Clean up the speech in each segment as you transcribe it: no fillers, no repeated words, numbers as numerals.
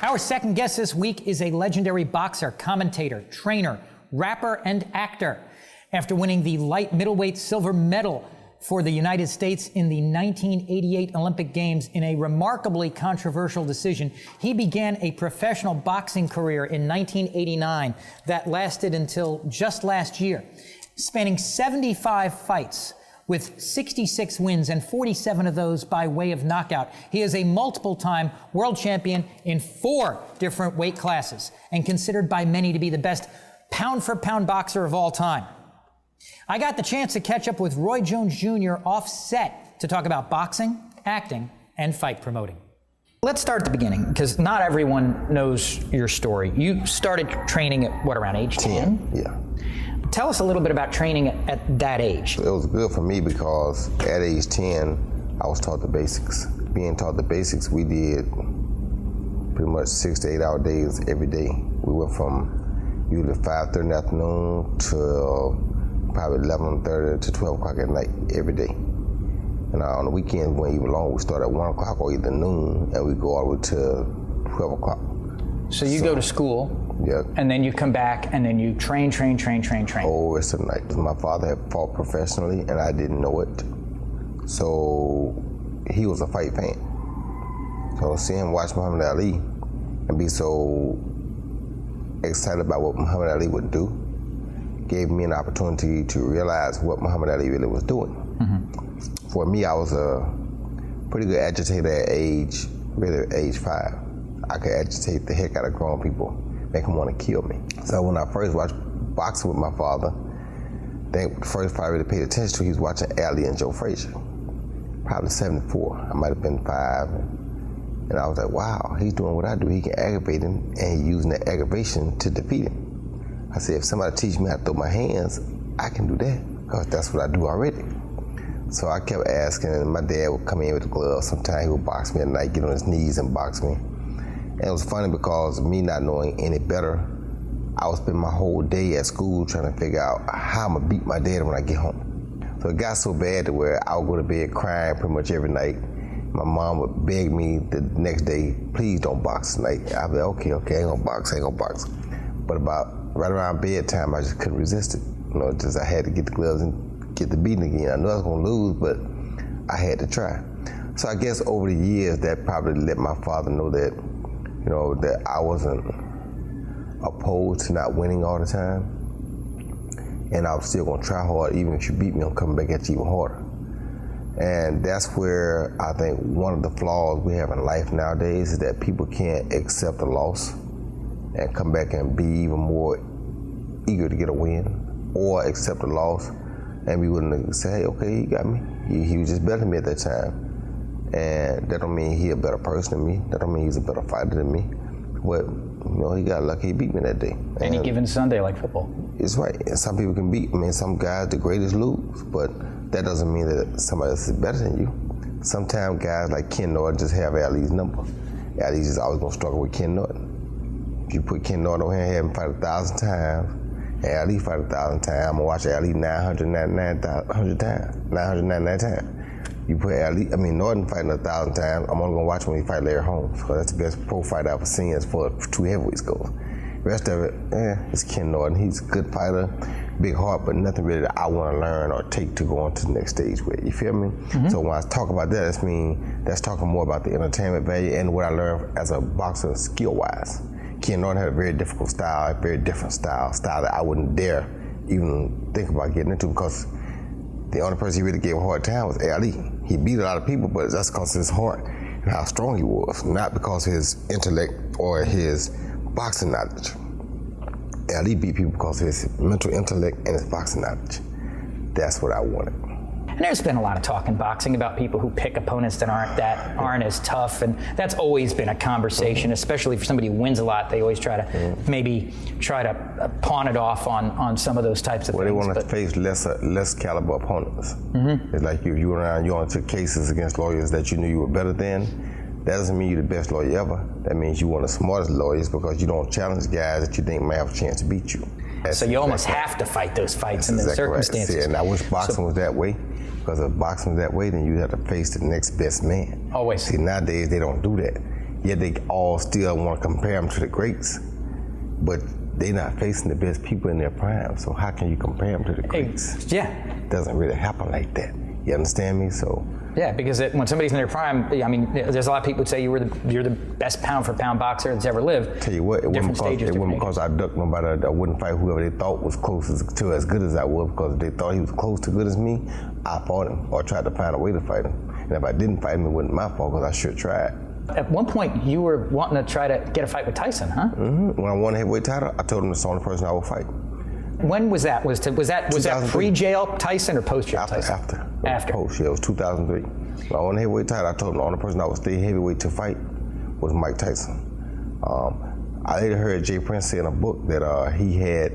Our second guest this week is a legendary boxer, commentator, trainer, rapper, and actor. After winning the light middleweight silver medal for the United States in the 1988 Olympic Games in a remarkably controversial decision, he began a professional boxing career in 1989 that lasted until just last year, spanning 75 fights with 66 wins and 47 of those by way of knockout. He is a multiple-time world champion in 4 different weight classes and considered by many to be the best pound-for-pound boxer of all time. I got the chance to catch up with Roy Jones Jr. off set to talk about boxing, acting, and fight promoting. Let's start at the beginning, because not everyone knows your story. You started training at, what, around age 10? Yeah. Tell us a little bit about training at that age. It was good for me because at age 10, I was taught the basics. Being taught the basics, we did pretty much 6 to 8 hour days every day. We went from usually 5:30 in the afternoon to probably 11:30 to 12 o'clock at night every day. And on the weekends, we went even longer. We start at 1 o'clock or either noon, and we go all the way to 12 o'clock. So you go to school, yeah, and then you come back, and then you train. Oh, rest of the night. My father had fought professionally, and I didn't know it. So he was a fight fan. So seeing him watch Muhammad Ali and be so excited about what Muhammad Ali would do gave me an opportunity to realize what Muhammad Ali really was doing. Mm-hmm. For me, I was a pretty good agitator at age 5. I could agitate the heck out of grown people, make them want to kill me. So when I first watched boxing with my father, I think the first fight I really paid attention to, he was watching Ali and Joe Frazier. Probably 74, I might have been 5. And I was like, wow, he's doing what I do. He can aggravate him, and he's using that aggravation to defeat him. I said, if somebody teach me how to throw my hands, I can do that, because that's what I do already. So I kept asking, and my dad would come in with the gloves. Sometimes he would box me at night, get on his knees and box me. And it was funny because me not knowing any better, I would spend my whole day at school trying to figure out how I'm gonna beat my dad when I get home. So it got so bad to where I would go to bed crying pretty much every night. My mom would beg me the next day, please don't box tonight. I'd be like, okay, ain't gonna box. But about right around bedtime, I just couldn't resist it. You know, just I had to get the gloves and get the beating again. I knew I was gonna lose, but I had to try. So I guess over the years, that probably let my father know that, you know, that I wasn't opposed to not winning all the time. And I was still gonna try hard. Even if you beat me, I'm coming back at you even harder. And that's where I think one of the flaws we have in life nowadays is that people can't accept a loss and come back and be even more eager to get a win, or accept a loss and be willing to say, hey, okay, he got me. He was just better than me at that time. And that don't mean he a better person than me. That don't mean he's a better fighter than me. But, you know, he got lucky, he beat me that day. Any given Sunday, like football. It's right. And some people can beat, some guys, the greatest lose, but that doesn't mean that somebody else is better than you. Sometimes guys like Ken Norton just have Ali's number. Ali's just always gonna struggle with Ken Norton. If you put Ken Norton on here and have him fight 1,000 times, and Ali fight 1,000 times, I'm gonna watch Ali 999 times. You put Norton fighting 1,000 times, I'm only gonna watch when he fight Larry Holmes, because that's the best pro fight I've ever seen as far as 2 heavyweights goes. The rest of it, it's Ken Norton. He's a good fighter, big heart, but nothing really that I want to learn or take to go on to the next stage with. You feel me? Mm-hmm. So when I talk about that, that's talking more about the entertainment value and what I learned as a boxer skill-wise. Ken Norton had a very difficult style, a very different style that I wouldn't dare even think about getting into, because the only person he really gave a hard time was Ali. He beat a lot of people, but that's because of his heart and how strong he was, not because of his intellect or his boxing knowledge. Ali beat people because of his mental intellect and his boxing knowledge. That's what I wanted. And there's been a lot of talk in boxing about people who pick opponents that aren't as tough, and that's always been a conversation, especially for somebody who wins a lot. They always try to maybe pawn it off on some of those types of things. Well, they want to face less caliber opponents. Mm-hmm. It's like if you went around, you only took cases against lawyers that you knew you were better than. That doesn't mean you're the best lawyer ever. That means you're one of the smartest lawyers, because you don't challenge guys that you think may have a chance to beat you. So you almost have to fight those fights in those circumstances. Right. And I wish boxing was that way, because if boxing was that way, then you'd have to face the next best man. Always. See, nowadays they don't do that. Yet they all still want to compare them to the greats, but they're not facing the best people in their prime. So how can you compare them to the greats? Yeah. It doesn't really happen like that. You understand me? So. Yeah, because when somebody's in their prime, I mean, there's a lot of people who say you're the best pound for pound boxer that's ever lived. Tell you what, it wasn't because I ducked nobody. I wouldn't fight whoever they thought was closest to as good as I was, because if they thought he was close to good as me, I fought him or tried to find a way to fight him. And if I didn't fight him, it wasn't my fault, because I sure tried. At one point, you were wanting to try to get a fight with Tyson, huh? Mm-hmm. When I won the heavyweight title, I told him it's the only person I would fight. When was that? Was that pre-jail Tyson or post-jail Tyson? After. Post, yeah, it was 2003. When I won the heavyweight title, I told him the only person I would stay heavyweight to fight was Mike Tyson. I later heard Jay Prince say in a book that he had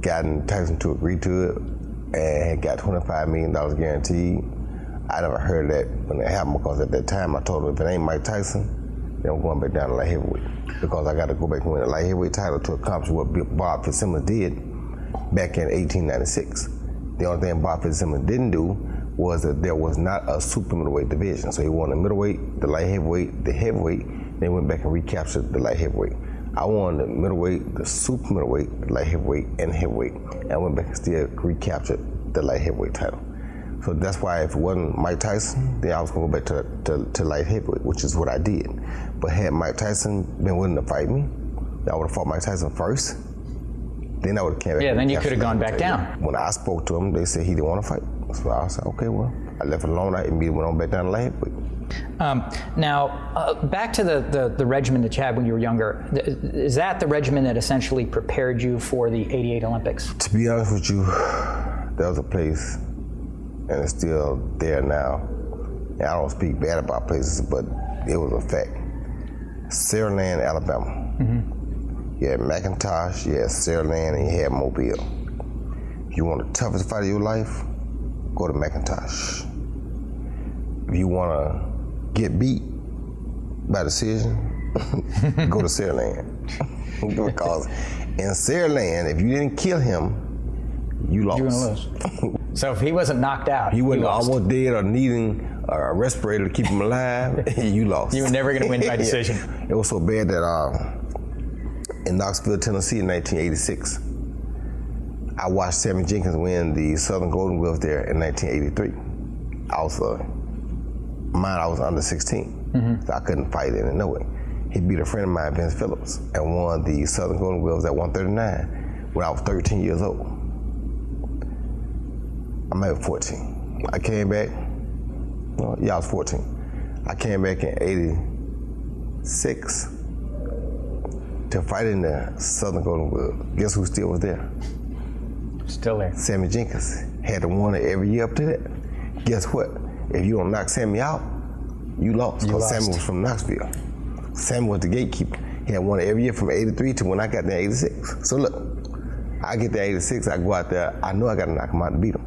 gotten Tyson to agree to it and had got $25 million guaranteed. I never heard that when it happened, because at that time I told him if it ain't Mike Tyson, then I'm going back down to light heavyweight, because I got to go back and win the light heavyweight title to accomplish what Bob Fitzsimmons did back in 1896. The only thing Bob Fitzsimmons didn't do was that there was not a super middleweight division. So he won the middleweight, the light heavyweight, the heavyweight, then went back and recaptured the light heavyweight. I won the middleweight, the super middleweight, the light heavyweight, and heavyweight. And I went back and still recaptured the light heavyweight title. So that's why if it wasn't Mike Tyson, then I was gonna go back to light heavyweight, which is what I did. But had Mike Tyson been willing to fight me, I would have fought Mike Tyson first. Then I would have came back. Yeah, then you could have gone back down. When I spoke to him, they said he didn't want to fight. So I said, okay, well, I left it alone. I immediately went on back down to light heavyweight. Now, back to the regimen that you had when you were younger. Is that the regimen that essentially prepared you for the '88 Olympics? To be honest with you, there was a place, and it's still there now. And I don't speak bad about places, but it was a fact. Saraland, Alabama. Mm-hmm. You had McIntosh, you had Saraland, and you had Mobile. If you want the toughest fight of your life, go to McIntosh. If you want to get beat by decision, go to Saraland. Because in Saraland, if you didn't kill him, you lost. You're gonna lose. So if he wasn't knocked out, he wasn't almost dead or needing a respirator to keep him alive, you lost. You were never gonna win by decision. Yeah. It was so bad that in Knoxville, Tennessee in 1986, I watched Sammy Jenkins win the Southern Golden Gloves there in 1983. I was under 16, so I couldn't fight in it, no way. He beat a friend of mine, Vince Phillips, and won the Southern Golden Gloves at 139 when I was 13 years old. I might be 14. I came back, I was 14. I came back in 86 to fight in the Southern Golden Glove. Guess who still was there? Still there. Sammy Jenkins. Had won it every year up to that. Guess what? If you don't knock Sammy out, you lost. Because Sammy was from Knoxville. Sammy was the gatekeeper. He had won it every year from 83 to when I got there in 86. So look, I get there 86, I go out there, I know I got to knock him out to beat him.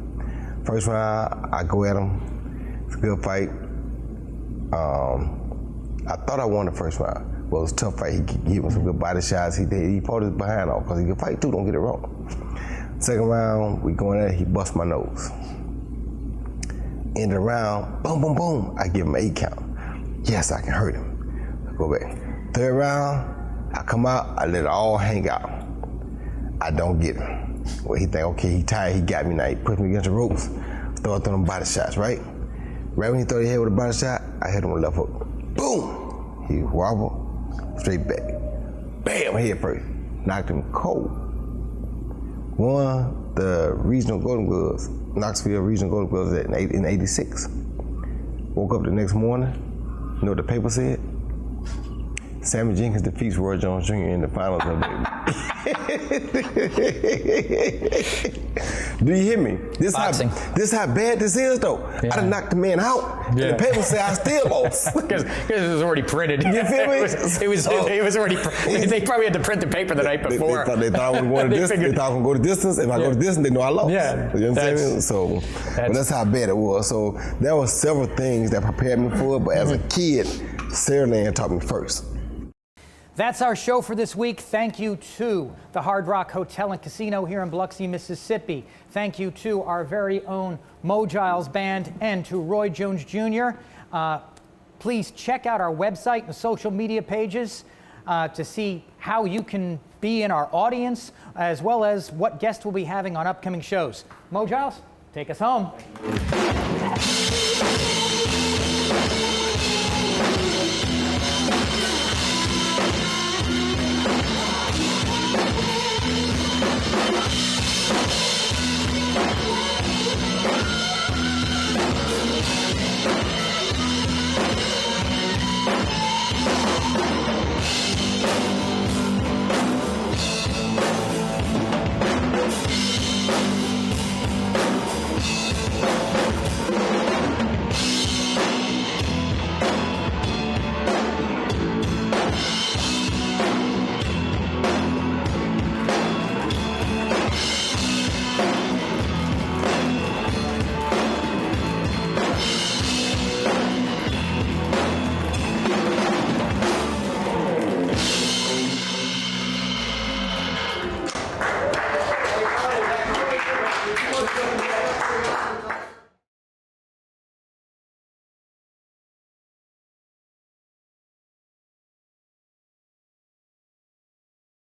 First round, I go at him. It's a good fight. I thought I won the first round. Well, it was a tough fight. He gave him some good body shots. He fought his behind off because he could fight too, don't get it wrong. Second round, we going at it, he bust my nose. End of the round, boom, boom, boom, I give him an 8 count. Yes, I can hurt him. I go back. Third round, I come out, I let it all hang out. I don't get him. Well, he think, okay, he tired, he got me now. He put me against the ropes, started throwing body shots, right? Right when he thought he hit with a body shot, I hit him with a left hook. Boom! He wobbled. Straight back. Bam! Head first. Knocked him cold. Won the regional Golden Gloves, Knoxville regional Golden Gloves in 86. Woke up the next morning. You know what the paper said? Sammy Jenkins defeats Roy Jones Jr. in the finals of Do you hear me? This how bad this is, though. Yeah. I done knocked the man out, and the paper said I still lost. Because it was already printed. You feel me? It was already. They probably had to print the paper the night before. They thought I was going to distance. They thought I was going to go to distance. If I go to distance, they know I lost. Yeah. You know what I'm saying? So that's how bad it was. So there were several things that prepared me for it, but as a kid, Saraland taught me first. That's our show for this week. Thank you to the Hard Rock Hotel and Casino here in Biloxi, Mississippi. Thank you to our very own Mo Giles Band and to Roy Jones Jr. Please check out our website and social media pages to see how you can be in our audience, as well as what guests we'll be having on upcoming shows. Mo Giles, take us home.